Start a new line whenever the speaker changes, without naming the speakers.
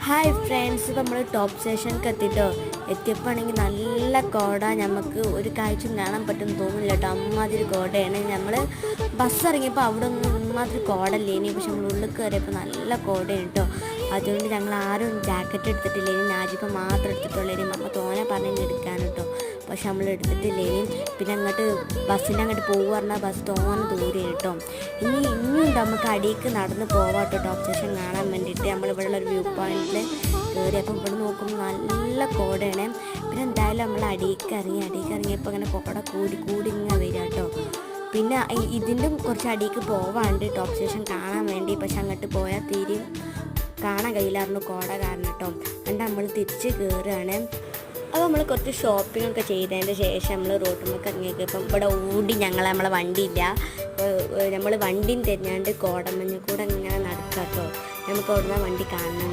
Hi friends, ഇപ്പോൾ നമ്മൾ top സ്റ്റേഷനിലേക്ക് എത്തിയിട്ടോ. എത്തിയപ്പോൾ ആണെങ്കിൽ നല്ല കോട, നമുക്ക് ഒരു കാഴ്ചയും കാണാൻ പറ്റുമെന്ന് തോന്നുന്നില്ല കേട്ടോ. അമ്മാതിരി കോടയാണ്. നമ്മൾ ബസ് ഇറങ്ങിയപ്പോൾ അവിടെ ഒന്നും ഇമ്മാതിരി കോടല്ലേനി, പക്ഷെ നമ്മൾ ഉള്ളിൽ കയറിയപ്പോൾ നല്ല കോടയാണ് കേട്ടോ. അതുകൊണ്ട് ഞങ്ങൾ ആരും ജാക്കറ്റ് എടുത്തിട്ടില്ലേനി, നാജിപ്പ മാത്രം എടുത്തിട്ടുള്ളേനി. അമ്മ തോനെ പറഞ്ഞു എടുക്കാൻ കേട്ടോ, പക്ഷെ നമ്മൾ എടുത്തിട്ടില്ലേനി. പിന്നെ അങ്ങോട്ട് ബസ്സിൻ്റെ അങ്ങോട്ട് പോകുക പറഞ്ഞാൽ ബസ് തോനെ ദൂരെ കേട്ടോ. ഇനിയും നമുക്ക് അടിയിലേക്ക് നടന്ന് പോവാം കേട്ടോ, ടോപ്പ് സ്റ്റേഷൻ കാണാൻ വേണ്ടിയിട്ട്. നമ്മളിവിടെയുള്ള ഒരു വ്യൂ പോയിന്റിൽ കയറി. അപ്പം ഇവിടെ നോക്കുമ്പോൾ നല്ല കോടയാണ്. പിന്നെ എന്തായാലും നമ്മൾ അടിയിലേക്ക് ഇറങ്ങിയപ്പോൾ അങ്ങനെ കോട കൂടി ഇങ്ങനെ വരിക കേട്ടോ. പിന്നെ ഇതിൻ്റെ കുറച്ച് അടിയിലേക്ക് പോവാണ്ട് ടോപ്പ് സ്റ്റേഷൻ കാണാൻ വേണ്ടി, പക്ഷെ അങ്ങോട്ട് പോയാൽ തീരെയും കാണാൻ കഴിയില്ലായിരുന്നു കോട കാരണം കേട്ടോ. എന്നിട്ട് നമ്മൾ തിരിച്ച് കയറുകയാണ്. അപ്പോൾ നമ്മൾ കുറച്ച് ഷോപ്പിംഗ് ഒക്കെ ചെയ്തതിൻ്റെ ശേഷം നമ്മൾ റോട്ടിലേക്ക് ഇറങ്ങിയേക്കും. ഇപ്പം ഇവിടെ ഓടി നമ്മളെ വണ്ടിയില്ല, നമ്മൾ വണ്ടിയും തിരിഞ്ഞാണ്ട് കോടമഞ്ഞ് കൂടെ ഇങ്ങനെ നടക്കാം കേട്ടോ. നമുക്ക് അവിടുന്ന് വണ്ടി കാണണം.